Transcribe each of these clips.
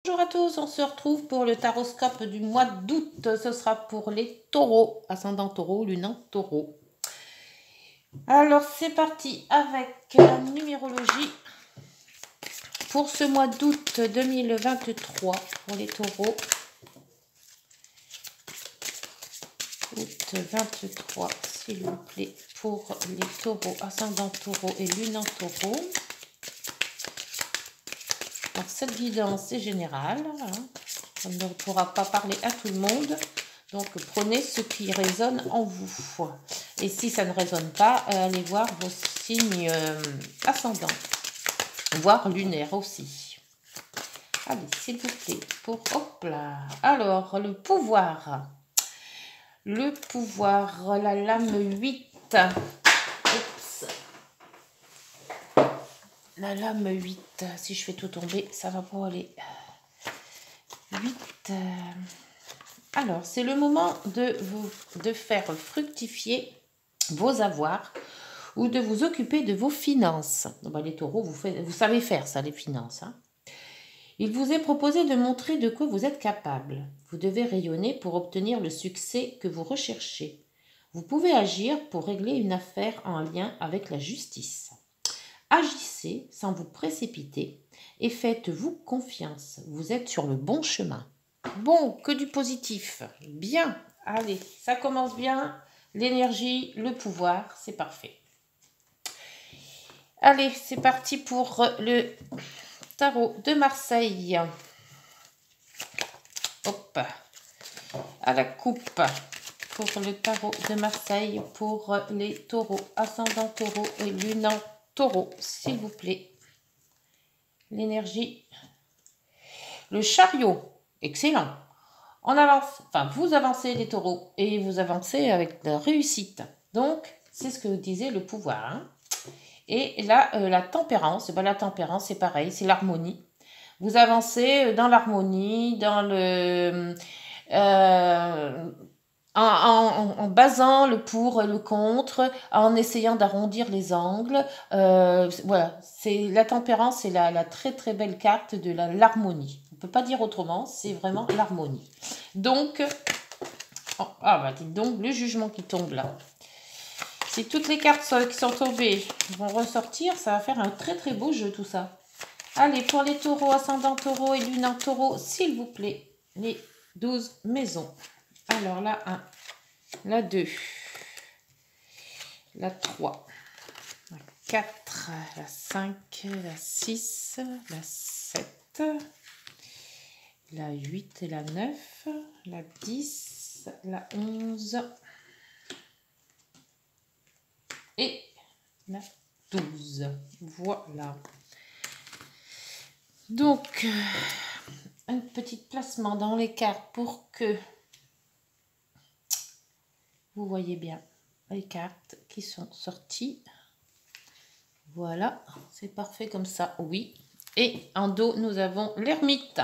Bonjour à tous, on se retrouve pour le taroscope du mois d'août. Ce sera pour les taureaux, ascendant taureau, lunan taureau. Alors c'est parti avec la numérologie pour ce mois d'août 2023 pour les taureaux. Août 23, s'il vous plaît, pour les taureaux, ascendant taureau et lunan taureau. Alors, cette guidance est générale, hein. On ne pourra pas parler à tout le monde, donc prenez ce qui résonne en vous. Et si ça ne résonne pas, allez voir vos signes ascendants, voire lunaires aussi. Allez, s'il vous plaît, pour hop là. Alors, le pouvoir, la lame 8. Oups. La lame 8, si je fais tout tomber, ça va pas aller. 8. Alors, c'est le moment de faire fructifier vos avoirs ou de vous occuper de vos finances. Ben, les taureaux, vous savez faire ça, les finances. Hein. Il vous est proposé de montrer de quoi vous êtes capable. Vous devez rayonner pour obtenir le succès que vous recherchez. Vous pouvez agir pour régler une affaire en lien avec la justice. Agissez sans vous précipiter et faites-vous confiance. Vous êtes sur le bon chemin. Bon, que du positif. Bien. Allez, ça commence bien. L'énergie, le pouvoir, c'est parfait. Allez, c'est parti pour le tarot de Marseille. Hop. À la coupe. Pour le tarot de Marseille, pour les taureaux, ascendant taureau et lunan taureau, s'il vous plaît. L'énergie. Le chariot, excellent. On avance, enfin vous avancez les taureaux et vous avancez avec la réussite. Donc, c'est ce que disait le pouvoir. Hein. Et là, la tempérance, ben, la tempérance c'est pareil, c'est l'harmonie. Vous avancez dans l'harmonie, dans le... en basant le pour et le contre, en essayant d'arrondir les angles. Voilà, c'est la tempérance, c'est la très très belle carte de l'harmonie. On ne peut pas dire autrement, c'est vraiment l'harmonie. Donc, dites donc, le jugement qui tombe là. Si toutes les cartes qui sont tombées vont ressortir, ça va faire un très très beau jeu tout ça. Allez, pour les taureaux, ascendant taureau et lunan taureau, s'il vous plaît, les 12 maisons. Alors, la 1, la 2, la 3, la 4, la 5, la 6, la 7, la 8 et la 9, la 10, la 11 et la 12. Voilà. Donc, un petit placement dans les cartes pour que vous voyez bien les cartes qui sont sorties. Voilà, c'est parfait comme ça, oui. Et en dos, nous avons l'ermite.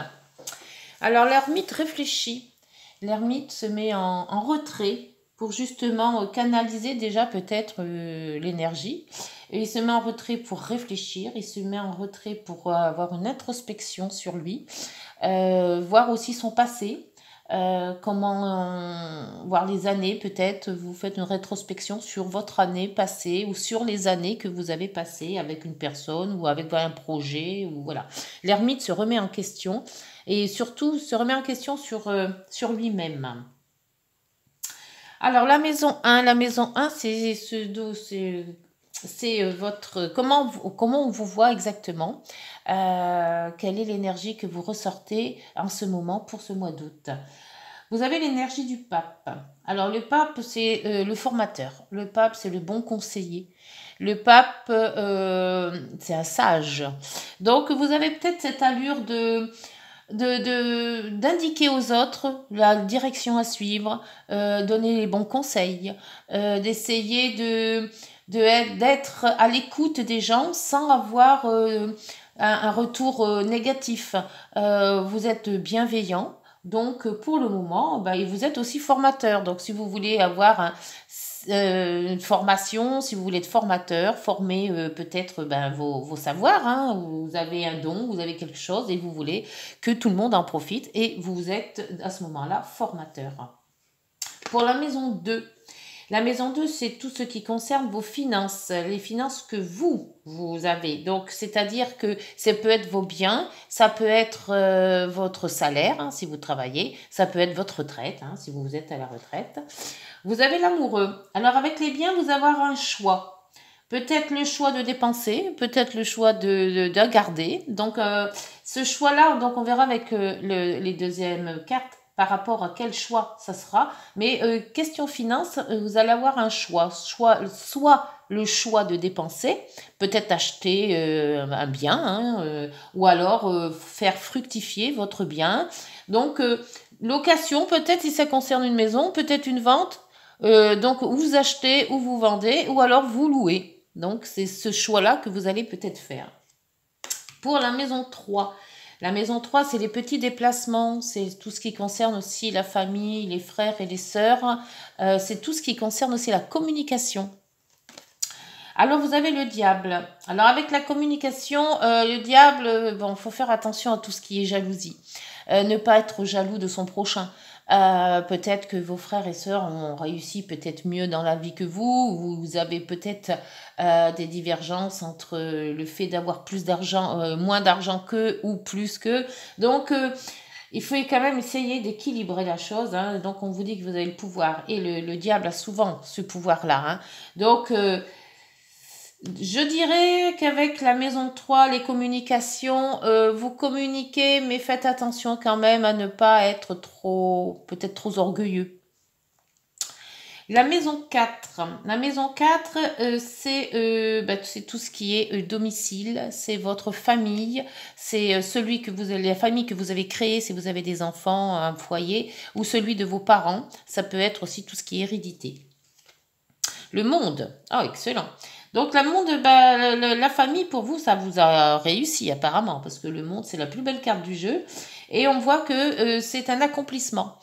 Alors, l'ermite réfléchit. L'ermite se met en retrait pour justement canaliser déjà peut-être l'énergie. Et il se met en retrait pour réfléchir. Il se met en retrait pour avoir une introspection sur lui. Voir aussi son passé. Comment voir les années, peut-être vous faites une rétrospection sur votre année passée ou sur les années que vous avez passées avec une personne ou avec un projet, ou voilà. L'ermite se remet en question et surtout se remet en question sur lui-même. Alors la maison 1, c'est votre comment on vous voit exactement, quelle est l'énergie que vous ressortez en ce moment pour ce mois d'août. Vous avez l'énergie du pape. Alors le pape, c'est le formateur. Le pape, c'est le bon conseiller. Le pape, c'est un sage. Donc vous avez peut-être cette allure d'indiquer aux autres la direction à suivre, donner les bons conseils, d'essayer d'être à l'écoute des gens sans avoir un retour négatif. Vous êtes bienveillant. Donc, pour le moment, bah, et vous êtes aussi formateur. Donc, si vous voulez avoir une formation, si vous voulez être formateur, former peut-être ben, vos savoirs, hein, vous avez un don, vous avez quelque chose et vous voulez que tout le monde en profite et vous êtes à ce moment-là formateur. Pour la maison 2, la maison 2, c'est tout ce qui concerne vos finances, les finances que vous avez. Donc, c'est-à-dire que ça peut être vos biens, ça peut être votre salaire, hein, si vous travaillez, ça peut être votre retraite, hein, si vous êtes à la retraite. Vous avez l'amoureux. Alors, avec les biens, vous avez un choix. Peut-être le choix de dépenser, peut-être le choix de garder. Donc, ce choix-là, donc on verra avec les deuxièmes cartes par rapport à quel choix ça sera. Mais question finance, vous allez avoir un choix. Soit le choix de dépenser, peut-être acheter un bien, hein, ou alors faire fructifier votre bien. Donc, location, peut-être si ça concerne une maison, peut-être une vente. Donc, ou vous achetez, ou vous vendez, ou alors vous louez. Donc, c'est ce choix-là que vous allez peut-être faire. Pour la maison 3, la maison 3, c'est les petits déplacements, c'est tout ce qui concerne aussi la famille, les frères et les sœurs, c'est tout ce qui concerne aussi la communication. Alors, vous avez le diable. Alors, avec la communication, le diable, bon, il faut faire attention à tout ce qui est jalousie. Ne pas être jaloux de son prochain. Peut-être que vos frères et sœurs ont réussi peut-être mieux dans la vie que vous avez peut-être des divergences entre le fait d'avoir plus d'argent, moins d'argent qu'eux ou plus qu'eux. Donc, il faut quand même essayer d'équilibrer la chose. Hein. Donc, on vous dit que vous avez le pouvoir et le diable a souvent ce pouvoir-là. Hein. Donc, je dirais qu'avec la maison 3, les communications, vous communiquez, mais faites attention quand même à ne pas être peut-être trop orgueilleux. La maison 4, c'est tout ce qui est domicile, c'est votre famille, c'est la famille que vous avez créée si vous avez des enfants, un foyer, ou celui de vos parents. Ça peut être aussi tout ce qui est hérédité. Le monde, excellent. Donc la famille pour vous, ça vous a réussi apparemment, parce que le monde, c'est la plus belle carte du jeu. Et on voit que c'est un accomplissement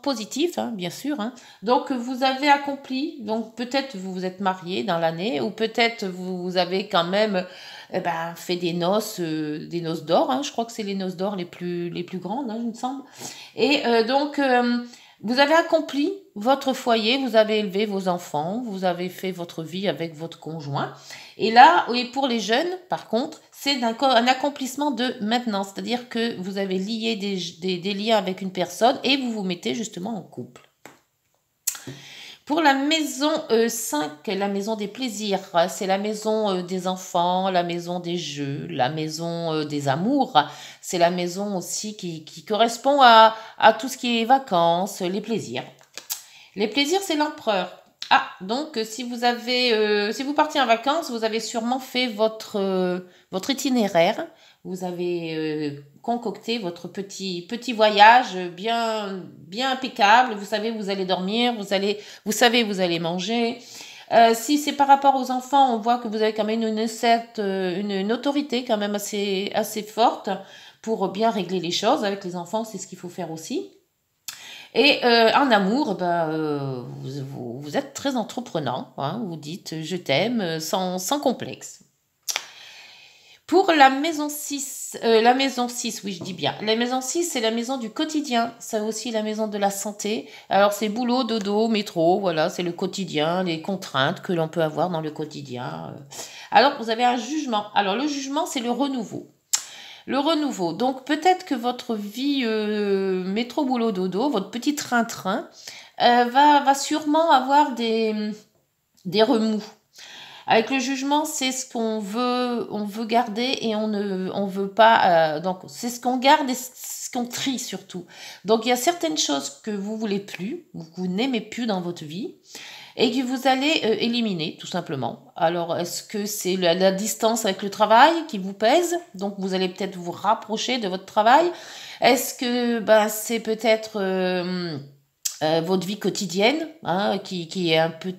positif, hein, bien sûr. Hein. Donc vous avez accompli, donc peut-être vous vous êtes marié dans l'année, ou peut-être vous avez quand même fait des noces d'or. Hein. Je crois que c'est les noces d'or les plus grandes, hein, il me semble. Et vous avez accompli votre foyer, vous avez élevé vos enfants, vous avez fait votre vie avec votre conjoint. Et là, et pour les jeunes, par contre, c'est un accomplissement de maintenant. C'est-à-dire que vous avez lié des liens avec une personne et vous vous mettez justement en couple. Pour la maison 5, la maison des plaisirs, c'est la maison des enfants, la maison des jeux, la maison des amours. C'est la maison aussi qui correspond à tout ce qui est vacances, les plaisirs. Les plaisirs, c'est l'empereur. Ah, donc si vous partiez en vacances, vous avez sûrement fait votre itinéraire. Vous avez concocté votre petit voyage bien impeccable. Vous savez où vous allez dormir, vous savez où vous allez manger. Si c'est par rapport aux enfants, on voit que vous avez quand même une autorité quand même assez forte pour bien régler les choses. Avec les enfants, c'est ce qu'il faut faire aussi. Et en amour, vous êtes très entreprenant. Hein, vous dites je t'aime sans complexe. Pour la maison 6, oui, je dis bien. La maison 6, c'est la maison du quotidien. C'est aussi la maison de la santé. Alors, c'est boulot, dodo, métro, voilà, c'est le quotidien, les contraintes que l'on peut avoir dans le quotidien. Alors, vous avez un jugement. Alors, le jugement, c'est le renouveau. Le renouveau. Donc, peut-être que votre vie métro, boulot, dodo, votre petit train-train, va sûrement avoir des remous. Avec le jugement, c'est ce qu'on veut garder et on veut pas. Donc, c'est ce qu'on garde et ce qu'on trie surtout. Donc, il y a certaines choses que vous voulez plus, vous n'aimez plus dans votre vie et que vous allez éliminer, tout simplement. Alors, est-ce que c'est la distance avec le travail qui vous pèse? Donc, vous allez peut-être vous rapprocher de votre travail. Est-ce que c'est peut-être votre vie quotidienne, hein, qui est un peu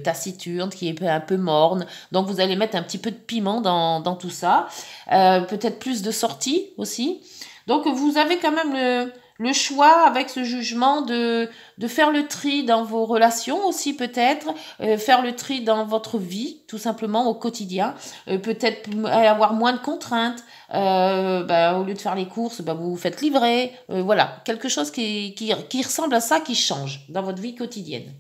taciturne, qui est un peu morne. Donc, vous allez mettre un petit peu de piment dans tout ça. Peut-être plus de sorties aussi. Donc, vous avez quand même le choix avec ce jugement de faire le tri dans vos relations aussi peut-être, faire le tri dans votre vie, tout simplement au quotidien, peut-être avoir moins de contraintes, au lieu de faire les courses, vous vous faites livrer, voilà, quelque chose qui ressemble à ça, qui change dans votre vie quotidienne.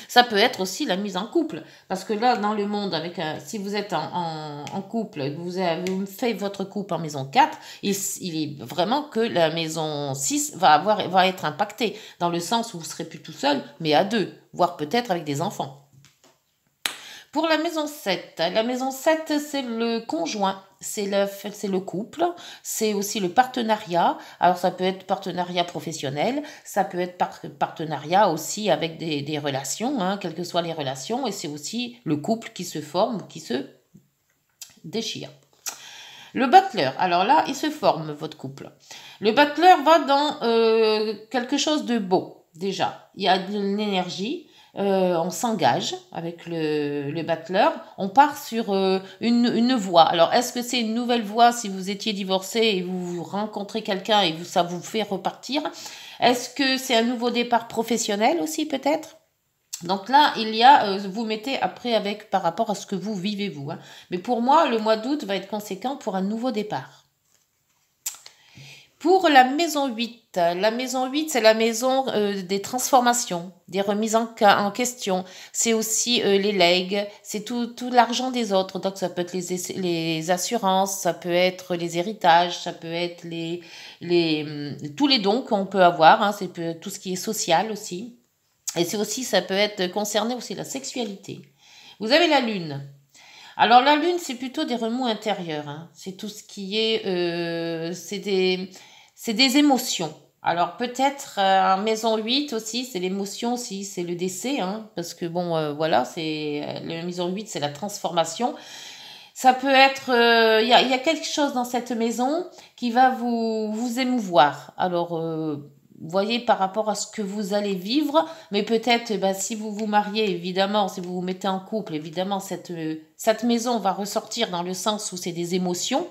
Ça peut être aussi la mise en couple. Parce que là, dans le monde, si vous êtes en couple, vous avez fait votre couple en maison 4, il est vraiment que la maison 6 va être impactée. Dans le sens où vous ne serez plus tout seul, mais à deux, voire peut-être avec des enfants. Pour la maison 7 c'est le conjoint, c'est le couple, c'est aussi le partenariat. Alors ça peut être partenariat professionnel, ça peut être partenariat aussi avec des relations, hein, quelles que soient les relations, et c'est aussi le couple qui se forme ou qui se déchire. Le battleur, alors là, il se forme, votre couple. Le battleur va dans quelque chose de beau, déjà. Il y a de l'énergie. On s'engage avec le battleur, on part sur une voie. Alors, est-ce que c'est une nouvelle voie si vous étiez divorcé et vous rencontrez quelqu'un et ça vous fait repartir? Est-ce que c'est un nouveau départ professionnel aussi peut-être? Donc là, il y a, vous mettez après par rapport à ce que vous vivez vous. Hein. Mais pour moi, le mois d'août va être conséquent pour un nouveau départ. Pour la maison 8, c'est la maison des transformations, des remises en question. C'est aussi les legs, c'est tout l'argent des autres. Donc ça peut être les assurances, ça peut être les héritages, ça peut être tous les dons qu'on peut avoir. Hein, c'est tout ce qui est social aussi. Et ça peut être concerné aussi la sexualité. Vous avez la lune. Alors la lune, c'est plutôt des remous intérieurs. Hein. C'est tout ce qui est... c'est des émotions. Alors peut-être en maison 8 aussi, c'est l'émotion aussi, c'est le décès. Hein, parce que voilà, la maison 8, c'est la transformation. Ça peut être... Il y a quelque chose dans cette maison qui va vous émouvoir. Alors... vous voyez par rapport à ce que vous allez vivre, mais peut-être si vous vous mariez, évidemment, si vous vous mettez en couple, évidemment, cette maison va ressortir dans le sens où c'est des émotions,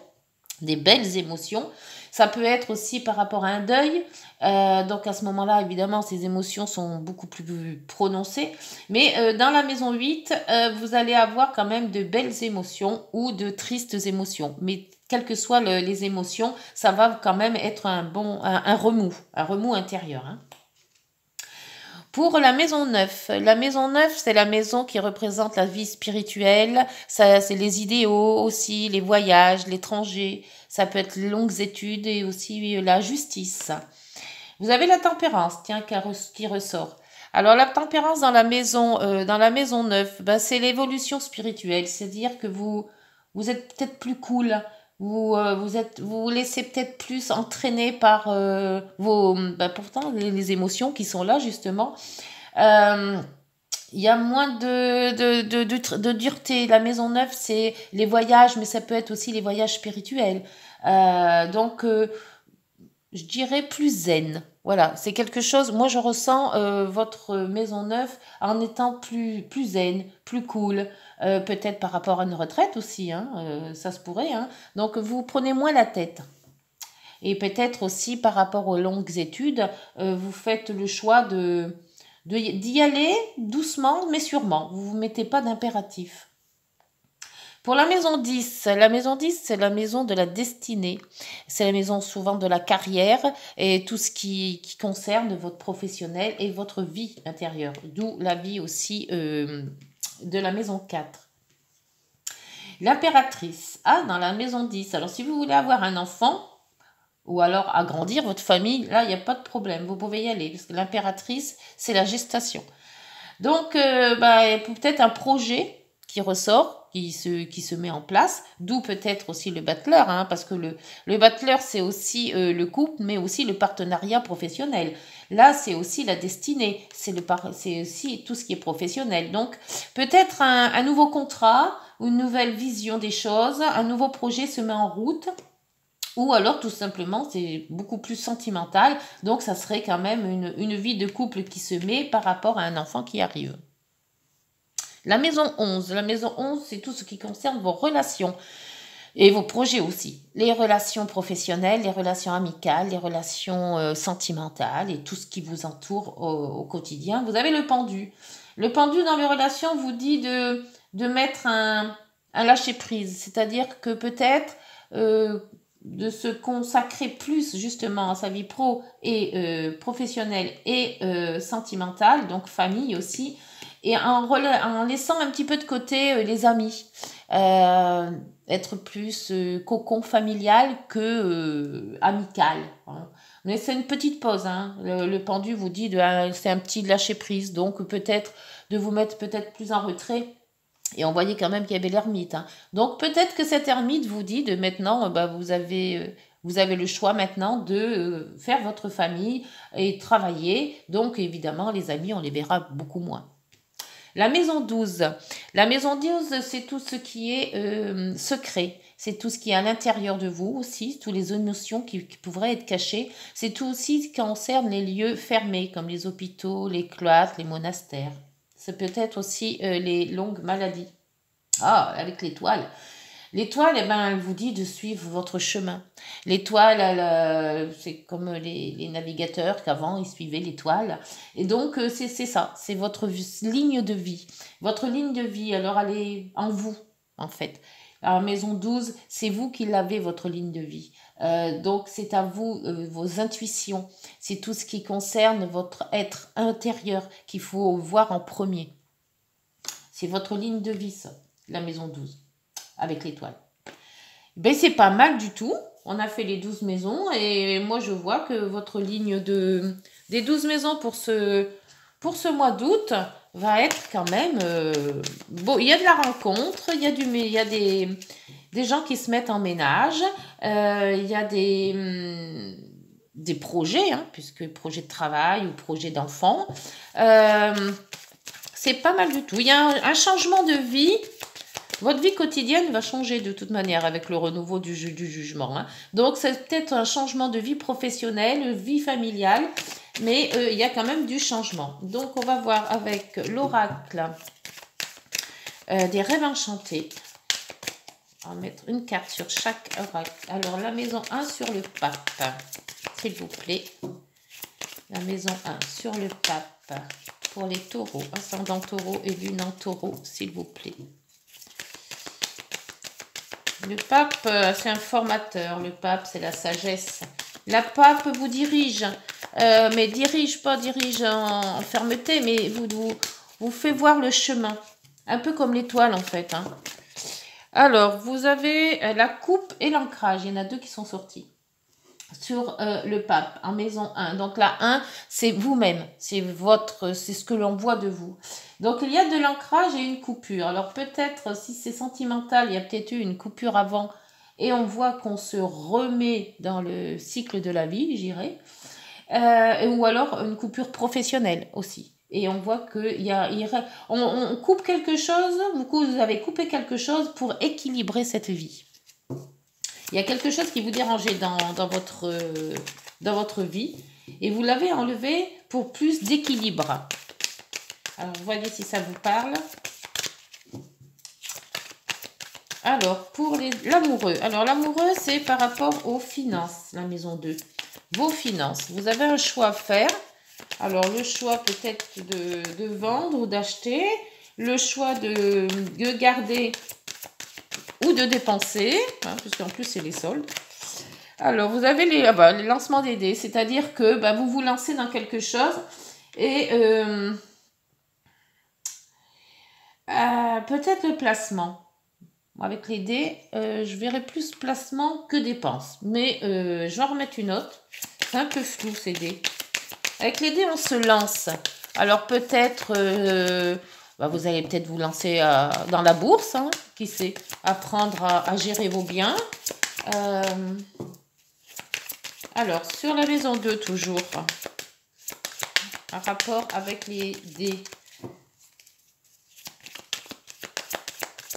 des belles émotions. Ça peut être aussi par rapport à un deuil. Donc à ce moment-là, évidemment, ces émotions sont beaucoup plus prononcées. Mais dans la maison 8, vous allez avoir quand même de belles émotions ou de tristes émotions. Mais quelles que soient les émotions, ça va quand même être un remous intérieur. Hein. Pour la maison 9, c'est la maison qui représente la vie spirituelle, ça, c'est les idéaux aussi, les voyages, l'étranger, ça peut être les longues études et aussi la justice. Vous avez la tempérance, qui ressort. Alors la tempérance dans la maison 9, c'est l'évolution spirituelle, c'est-à-dire que vous êtes peut-être plus cool, vous vous laissez peut-être plus entraîner par pourtant les émotions qui sont là justement. Il y a moins de dureté. La maison 9, c'est les voyages, mais ça peut être aussi les voyages spirituels. Je dirais plus zen. Voilà, c'est quelque chose, moi je ressens votre maison 9 en étant plus zen, plus cool, peut-être par rapport à une retraite aussi, hein, ça se pourrait. Hein. Donc vous prenez moins la tête. Et peut-être aussi par rapport aux longues études, vous faites le choix d'y aller doucement mais sûrement. Vous ne vous mettez pas d'impératif. Pour la maison 10, c'est la maison de la destinée. C'est la maison souvent de la carrière et tout ce qui concerne votre professionnel et votre vie intérieure. D'où la vie aussi de la maison 4. L'impératrice. Dans la maison 10. Alors si vous voulez avoir un enfant ou alors agrandir votre famille, là il n'y a pas de problème. Vous pouvez y aller parce que l'impératrice, c'est la gestation. Donc peut-être un projet qui ressort, qui se met en place, d'où peut-être aussi le battleur, hein, parce que le battleur, c'est aussi le couple, mais aussi le partenariat professionnel. Là, c'est aussi la destinée, c'est aussi tout ce qui est professionnel. Donc, peut-être un nouveau contrat, une nouvelle vision des choses, un nouveau projet se met en route, ou alors tout simplement, c'est beaucoup plus sentimental, donc ça serait quand même une vie de couple qui se met par rapport à un enfant qui arrive. La maison 11, c'est tout ce qui concerne vos relations. Et vos projets aussi. Les relations professionnelles, les relations amicales, les relations sentimentales et tout ce qui vous entoure au quotidien. Vous avez le pendu. Le pendu dans les relations vous dit de mettre un lâcher-prise. C'est-à-dire que peut-être de se consacrer plus justement à sa vie pro et professionnelle et sentimentale, donc famille aussi, et en laissant un petit peu de côté les amis. Être plus cocon familial que amical. Hein. Mais c'est une petite pause. Hein. Le pendu vous dit c'est un petit lâcher prise, donc peut-être de vous mettre peut-être plus en retrait. Et on voyait quand même qu'il y avait l'ermite. Hein. Donc peut-être que cette ermite vous dit de maintenant, vous avez le choix maintenant de faire votre famille et travailler. Donc évidemment, les amis, on les verra beaucoup moins. La maison 12. La maison 12, c'est tout ce qui est secret. C'est tout ce qui est à l'intérieur de vous aussi, toutes les émotions qui pourraient être cachées. C'est tout aussi ce qui concerne les lieux fermés, comme les hôpitaux, les cloîtres, les monastères. C'est peut-être aussi les longues maladies. Ah, avec l'étoile. L'étoile, elle vous dit de suivre votre chemin. L'étoile, c'est comme les navigateurs qu'avant, ils suivaient l'étoile. Et donc, c'est ça, c'est votre ligne de vie. Votre ligne de vie, alors elle est en vous, en fait. Alors, maison 12, c'est vous qui l'avez, votre ligne de vie. Donc, c'est à vous, vos intuitions. C'est tout ce qui concerne votre être intérieur qu'il faut voir en premier. C'est votre ligne de vie, ça, la maison 12. Avec l'étoile. Ben, c'est pas mal du tout. On a fait les 12 maisons et moi je vois que votre ligne des 12 maisons pour ce mois d'août va être quand même bon, il y a de la rencontre, il y a des gens qui se mettent en ménage, il y a des projets, hein, puisque projet de travail ou projet d'enfant. C'est pas mal du tout. Il y a un changement de vie. Votre vie quotidienne va changer de toute manière avec le renouveau du jugement. Hein. Donc, c'est peut-être un changement de vie professionnelle, vie familiale, mais il y a quand même du changement. Donc, on va voir avec l'oracle des rêves enchantés. On va mettre une carte sur chaque oracle. Alors, la maison 1 sur le pape, s'il vous plaît. La maison 1 sur le pape pour les taureaux, ascendant taureau et lune en taureau, s'il vous plaît. Le pape, c'est un formateur. Le pape, c'est la sagesse. La pape vous dirige, mais dirige en fermeté, mais vous fait voir le chemin. Un peu comme l'étoile, en fait. Hein. Alors, vous avez la coupe et l'ancrage. Il y en a deux qui sont sortis. Sur le pape, en maison 1. Donc, la 1, c'est vous-même. C'est ce que l'on voit de vous. Donc, il y a de l'ancrage et une coupure. Alors, peut-être, si c'est sentimental, il y a peut-être eu une coupure avant et on voit qu'on se remet dans le cycle de la vie, j'irais. Ou alors, une coupure professionnelle aussi. Et on voit on coupe quelque chose, vous avez coupé quelque chose pour équilibrer cette vie. Il y a quelque chose qui vous dérangeait dans votre vie et vous l'avez enlevé pour plus d'équilibre. Alors, voyez si ça vous parle. Alors, pour l'amoureux. Alors, l'amoureux, c'est par rapport aux finances, la maison 2. Vos finances. Vous avez un choix à faire. Alors, le choix peut-être de vendre ou d'acheter. Le choix de garder ou de dépenser, hein, puisqu'en plus, c'est les soldes. Alors, vous avez les lancements des dés, c'est-à-dire que vous vous lancez dans quelque chose et peut-être le placement. Avec les dés, je verrai plus placement que dépense. Mais je vais en remettre une autre. C'est un peu flou, ces dés. Avec les dés, on se lance. Alors, peut-être... vous allez peut-être vous lancer dans la bourse, hein, qui sait, apprendre à gérer vos biens. Alors, sur la maison 2, toujours, en rapport avec les dés,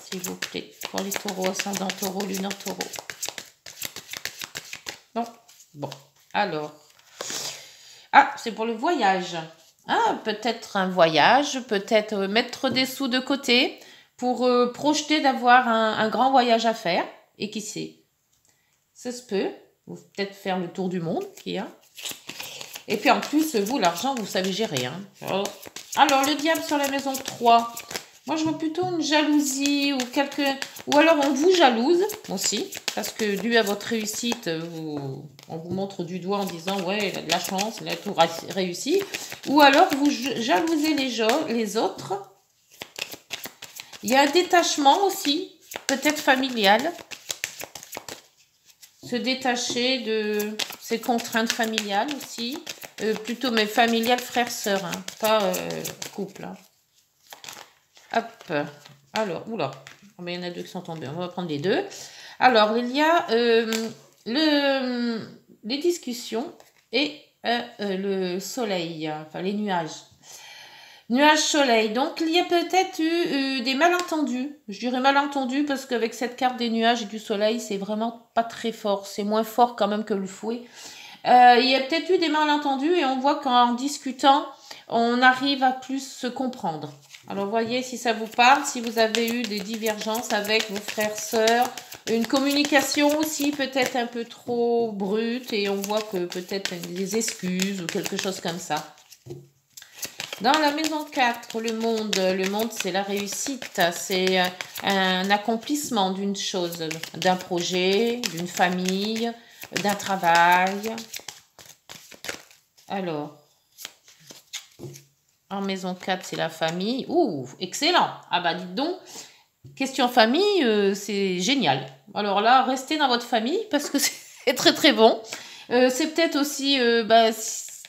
s'il vous plaît, pour les taureaux, ascendant taureau, lune en taureau. Non. Bon, alors. Ah, c'est pour le voyage. Ah, peut-être un voyage, peut-être mettre des sous de côté pour projeter d'avoir un grand voyage à faire. Et qui sait? Ça se peut. Vous peut-être faire le tour du monde qu'il y a. Et puis en plus, vous, l'argent, vous savez gérer. Hein. Alors, le diable sur la maison 3. Moi, je vois plutôt une jalousie ou quelque... Ou alors, on vous jalouse aussi. Parce que dû à votre réussite, on vous montre du doigt en disant, ouais, il a de la chance, il a tout réussi. Ou alors, vous jalousez les autres. Il y a un détachement aussi, peut-être familial. Se détacher de ces contraintes familiales aussi. Plutôt, mais familiales, frères-sœurs, hein, pas couple. Hein. Hop. Alors, oula. Oh, mais il y en a deux qui sont tombés. On va prendre les deux. Alors, il y a les discussions et le soleil, enfin les nuages. Nuages-soleil. Donc, il y a peut-être eu des malentendus. Je dirais malentendus parce qu'avec cette carte des nuages et du soleil, c'est vraiment pas très fort. C'est moins fort quand même que le fouet. Il y a peut-être eu des malentendus et on voit qu'en discutant, on arrive à plus se comprendre. Alors, voyez si ça vous parle, si vous avez eu des divergences avec vos frères, sœurs, une communication aussi peut-être un peu trop brute et on voit que peut-être des excuses ou quelque chose comme ça. Dans la maison 4, le monde c'est la réussite, c'est un accomplissement d'une chose, d'un projet, d'une famille, d'un travail. Alors, en maison 4, c'est la famille. Ouh, excellent. Ah bah dites donc, question famille, c'est génial. Alors là, restez dans votre famille parce que c'est très très bon. C'est peut-être aussi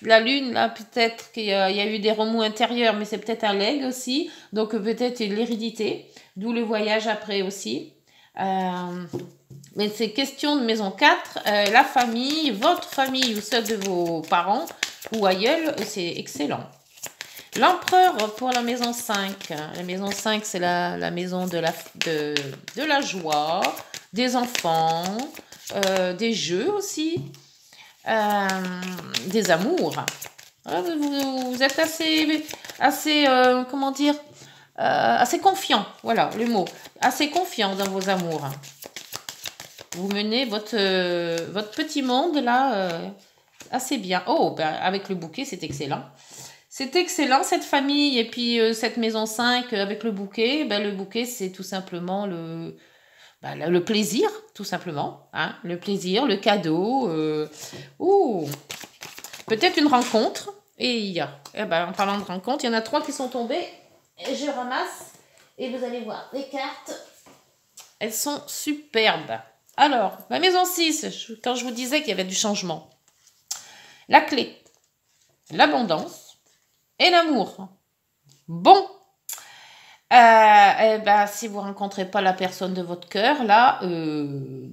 la lune, là, peut-être qu'il y a eu des remous intérieurs, mais c'est peut-être un legs aussi. Donc peut-être l'hérédité, d'où le voyage après aussi. Mais c'est question de maison 4, la famille, votre famille ou celle de vos parents ou aïeuls, c'est excellent. L'empereur pour la maison 5. La maison 5, c'est la maison de la joie, des enfants, des jeux aussi, des amours. Vous êtes assez comment dire, assez confiant, voilà le mot, assez confiant dans vos amours. Vous menez votre petit monde là assez bien. Oh, ben, avec le bouquet, c'est excellent. C'est excellent cette famille et puis cette maison 5 avec le bouquet. Ben, le bouquet, c'est tout simplement le plaisir, tout simplement. Hein, le plaisir, le cadeau. Peut-être une rencontre. Et en parlant de rencontre, il y en a 3 qui sont tombés. Et je ramasse et vous allez voir les cartes. Elles sont superbes. Alors, la maison 6, quand je vous disais qu'il y avait du changement. La clé, l'abondance et l'amour. Bon, si vous ne rencontrez pas la personne de votre cœur, là,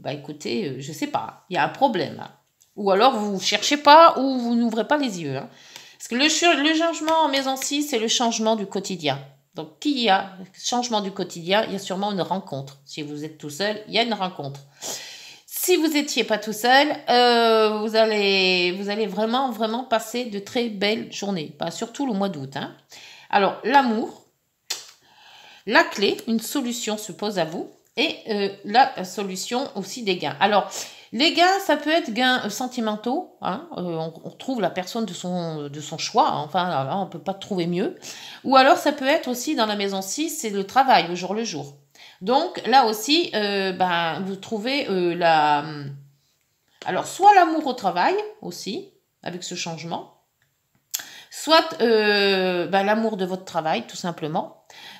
écoutez, je ne sais pas, il y a un problème. Hein. Ou alors, vous ne cherchez pas ou vous n'ouvrez pas les yeux. Hein. Parce que le changement en maison 6, c'est le changement du quotidien. Donc, qui y a changement du quotidien, il y a sûrement une rencontre. Si vous êtes tout seul, il y a une rencontre. Si vous n'étiez pas tout seul, vous allez vraiment, vraiment passer de très belles journées. Surtout le mois d'août. Hein. Alors, l'amour, la clé, une solution se pose à vous. Et la solution aussi des gains. Alors, les gains, ça peut être gains sentimentaux. Hein, on retrouve la personne de son choix. Hein, enfin, là, on ne peut pas trouver mieux. Ou alors, ça peut être aussi dans la maison 6, c'est le travail au jour le jour. Donc, là aussi, vous trouvez alors, soit l'amour au travail aussi, avec ce changement. Soit l'amour de votre travail, tout simplement.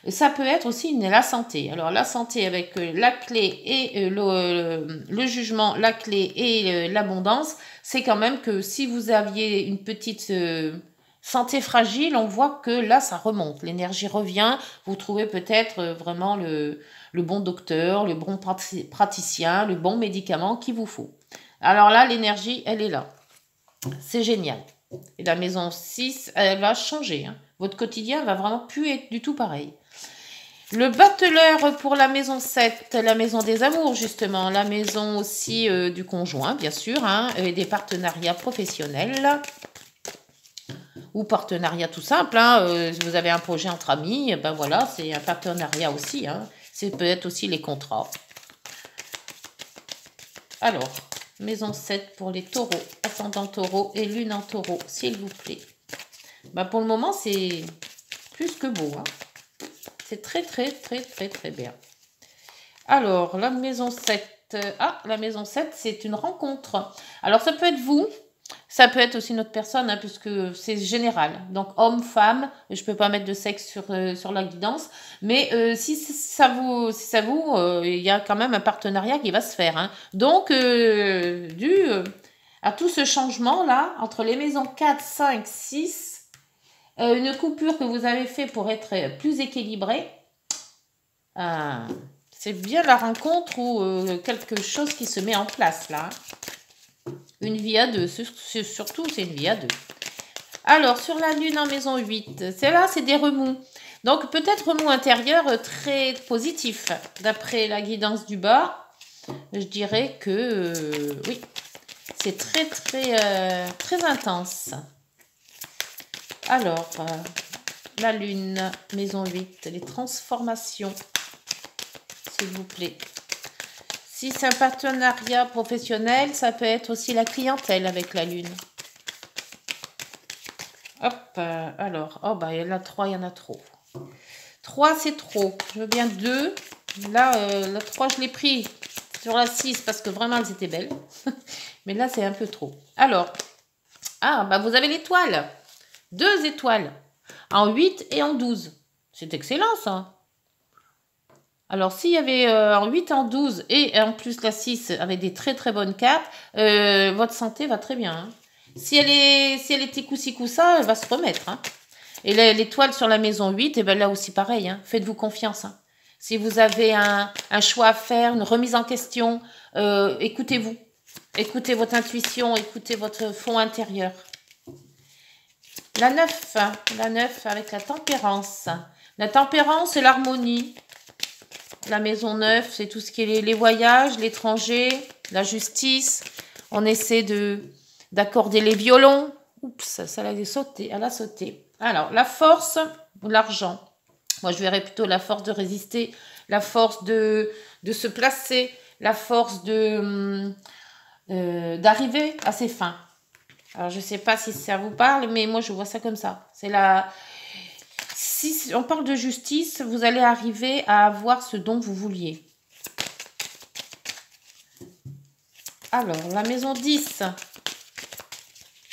Ça peut être aussi la santé. Alors, la santé avec la clé et le jugement, la clé et l'abondance, c'est quand même que si vous aviez une petite santé fragile, on voit que là, ça remonte. L'énergie revient. Vous trouvez peut-être vraiment le bon docteur, le bon praticien, le bon médicament qu'il vous faut. Alors là, l'énergie, elle est là. C'est génial. Et la maison 6, elle va changer. Hein. Votre quotidien va vraiment plus être du tout pareil. Le battleur pour la maison 7, la maison des amours justement, la maison aussi du conjoint bien sûr, hein, et des partenariats professionnels ou partenariat tout simple. Hein, si vous avez un projet entre amis, voilà, c'est un partenariat aussi. Hein, c'est peut-être aussi les contrats. Alors, maison 7 pour les taureaux, ascendant taureau et lune en taureau, s'il vous plaît. Bah, pour le moment, c'est plus que beau. Hein. C'est très, très, très, très, très bien. Alors, la maison 7. Ah, la maison 7, c'est une rencontre. Alors, ça peut être vous. Ça peut être aussi une autre personne, hein, puisque c'est général. Donc, homme, femme, je ne peux pas mettre de sexe sur la guidance. Mais si ça vous, il y a quand même un partenariat qui va se faire. Hein. Donc, à tout ce changement-là, entre les maisons 4, 5, 6, une coupure que vous avez fait pour être plus équilibré, c'est bien la rencontre ou quelque chose qui se met en place là. Une vie à deux, surtout c'est une vie à deux. Alors, sur la lune en maison 8, c'est des remous. Donc, peut-être remous intérieur très positif. D'après la guidance du bas, je dirais que oui, c'est très, très, très intense. Alors, la lune, maison 8, les transformations, s'il vous plaît. Si c'est un partenariat professionnel, ça peut être aussi la clientèle avec la lune. Hop, alors, oh bah, il y en a 3, il y en a trop. 3, c'est trop. Je veux bien 2. Là, la 3, je l'ai pris sur la 6 parce que vraiment, elles étaient belles. Mais là, c'est un peu trop. Alors, bah, vous avez l'étoile. 2 étoiles. En 8 et en 12. C'est excellent, ça. Alors, s'il y avait en 8, en 12 et en plus la 6 avec des très très bonnes cartes, votre santé va très bien. Hein. Si elle était coup-ci coup-ça, elle va se remettre. Hein. Et l'étoile sur la maison 8, et ben là aussi pareil. Hein. Faites-vous confiance. Hein. Si vous avez un choix à faire, une remise en question, écoutez-vous. Écoutez votre intuition, écoutez votre fond intérieur. La 9 avec la tempérance. La tempérance, c'est l'harmonie. La maison 9, c'est tout ce qui est les voyages, l'étranger, la justice. On essaie d'accorder les violons. Oups, ça l'a sauté, elle a sauté. Alors, la force ou l'argent. Moi, je verrais plutôt la force de résister, la force de se placer, la force d'arriver à ses fins. Alors, je ne sais pas si ça vous parle, mais moi, je vois ça comme ça. C'est si on parle de justice, vous allez arriver à avoir ce dont vous vouliez. Alors, la maison 10.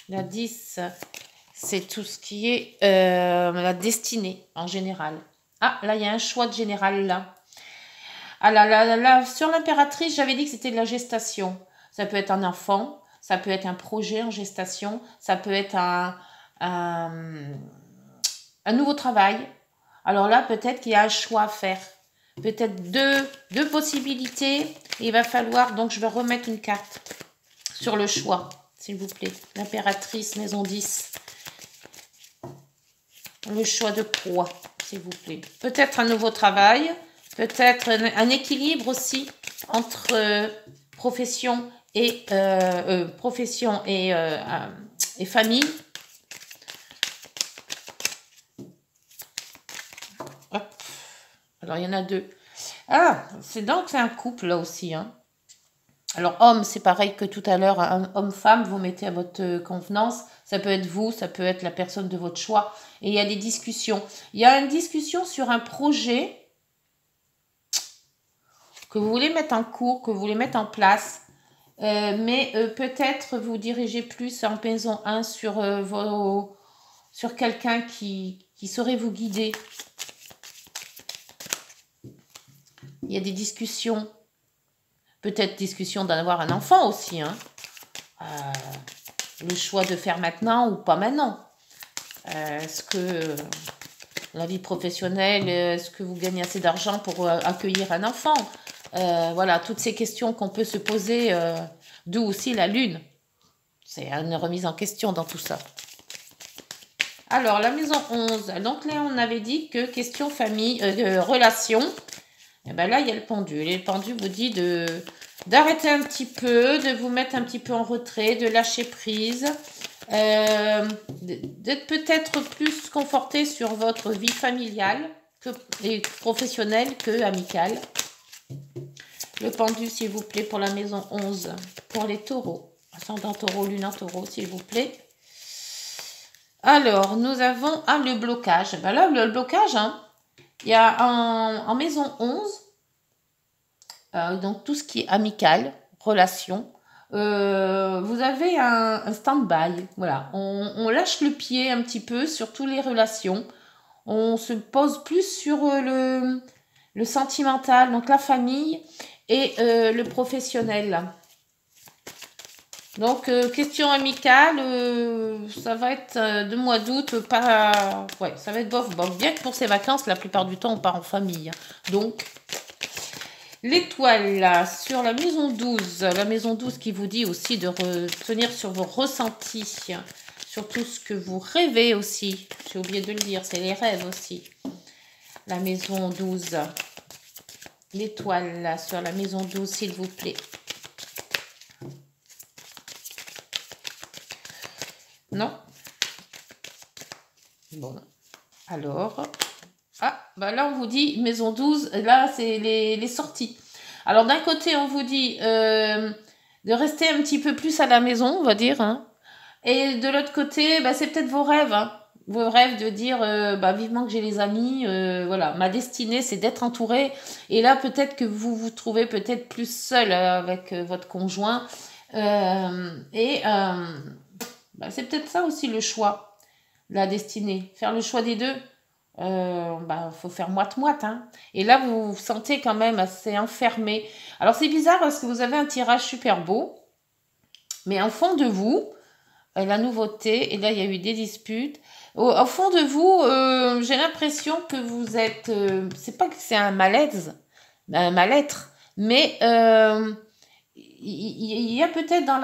La 10, c'est tout ce qui est la destinée en général. Ah, là, il y a un choix de général là. Ah là, sur l'impératrice, j'avais dit que c'était de la gestation. Ça peut être un enfant, ça peut être un projet en gestation, ça peut être un nouveau travail. Alors là, peut-être qu'il y a un choix à faire. Peut-être deux possibilités. Il va falloir, donc je vais remettre une carte sur le choix, s'il vous plaît. L'impératrice, maison 10. Le choix de quoi, s'il vous plaît. Peut-être un nouveau travail, peut-être un équilibre aussi entre profession et famille. Hop. Alors, il y en a 2. Ah, c'est un couple là aussi. Hein. Alors, homme, c'est pareil que tout à l'heure. Homme-femme, vous mettez à votre convenance. Ça peut être vous, ça peut être la personne de votre choix. Et il y a des discussions. Il y a une discussion sur un projet que vous voulez mettre en cours, que vous voulez mettre en place. Mais peut-être vous dirigez plus en maison 1 sur quelqu'un qui saurait vous guider. Il y a des discussions. Peut-être discussion d'avoir un enfant aussi. Hein. Le choix de faire maintenant ou pas maintenant. Est-ce que la vie professionnelle, est-ce que vous gagnez assez d'argent pour accueillir un enfant? Voilà, toutes ces questions qu'on peut se poser, d'où aussi la lune. C'est une remise en question dans tout ça. Alors, la maison 11. Donc là, on avait dit que question famille, relation. Et bien là, il y a le pendule. Et le pendule vous dit d'arrêter un petit peu, de vous mettre un petit peu en retrait, de lâcher prise, d'être peut-être plus conforté sur votre vie familiale et professionnelle que amicale. Le pendu, s'il vous plaît, pour la maison 11. Pour les taureaux. Ascendant taureau, lune en taureau, s'il vous plaît. Alors, nous avons le blocage. Ben là, le blocage, hein, il y a en maison 11, donc tout ce qui est amical, relation, vous avez un stand-by. Voilà, on lâche le pied un petit peu sur toutes les relations. On se pose plus sur le sentimental, donc la famille et le professionnel. Donc, question amicale, ça va être de mois d'août, pas... Ouais, ça va être bof, bof. Bien que pour ces vacances, la plupart du temps, on part en famille. Donc, l'étoile, là, sur la maison 12. La maison 12 qui vous dit aussi de retenir sur vos ressentis, sur tout ce que vous rêvez aussi. J'ai oublié de le dire, c'est les rêves aussi. La maison 12. L'étoile, là, sur la maison 12, s'il vous plaît. Non. Bon. Alors. Ah, bah là, on vous dit maison 12. Là, c'est les sorties. Alors, d'un côté, on vous dit de rester un petit peu plus à la maison, on va dire. Hein. Et de l'autre côté, bah, c'est peut-être vos rêves. Hein. Vos rêves de dire bah, vivement que j'ai les amis. Voilà, ma destinée, c'est d'être entourée. Et là, peut-être que vous vous trouvez peut-être plus seul avec votre conjoint. Bah, c'est peut-être ça aussi le choix, la destinée. Faire le choix des deux, bah, faut faire moite-moite. Hein. Et là, vous vous sentez quand même assez enfermé. Alors, c'est bizarre parce que vous avez un tirage super beau, mais au fond de vous, la nouveauté, et là, il y a eu des disputes. Au fond de vous, j'ai l'impression que vous êtes... c'est pas que c'est un malaise, un mal-être, mais... il y a peut-être dans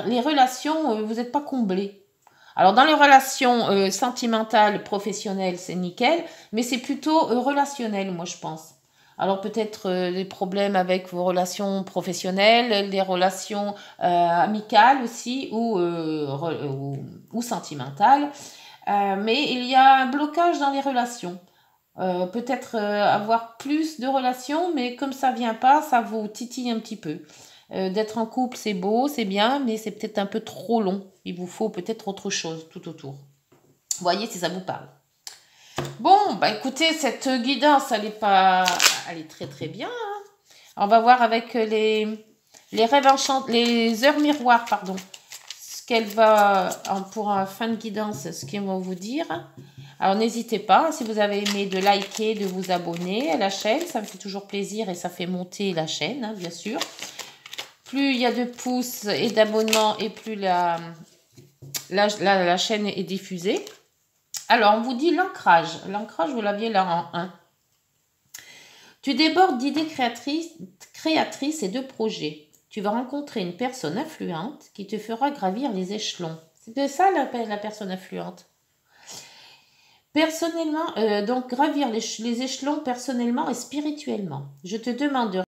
les relations, vous n'êtes pas comblé. Alors, dans les relations sentimentales, professionnelles, c'est nickel, mais c'est plutôt relationnel, moi, je pense. Alors, peut-être des problèmes avec vos relations professionnelles, des relations amicales aussi, ou sentimentales. Mais il y a un blocage dans les relations. Peut-être avoir plus de relations, mais comme ça vient pas, ça vous titille un petit peu. D'être en couple, c'est beau, c'est bien, mais c'est peut-être un peu trop long. Il vous faut peut-être autre chose tout autour. Voyez si ça vous parle. Bon, bah écoutez, cette guidance, elle est très très bien. Hein. On va voir avec les rêves les heures miroirs, pardon. Ce qu'elle va, pour un fin de guidance, ce qu'ils vont vous dire. Alors n'hésitez pas, si vous avez aimé, de liker, de vous abonner à la chaîne. Ça me fait toujours plaisir et ça fait monter la chaîne, hein, bien sûr. Plus il y a de pouces et d'abonnements et plus la chaîne est diffusée. Alors, on vous dit l'ancrage. L'ancrage, vous l'aviez là en 1. Tu débordes d'idées créatrices et de projets. Tu vas rencontrer une personne influente qui te fera gravir les échelons. C'est de ça la personne influente. Personnellement, donc gravir les échelons personnellement et spirituellement. Je te demande de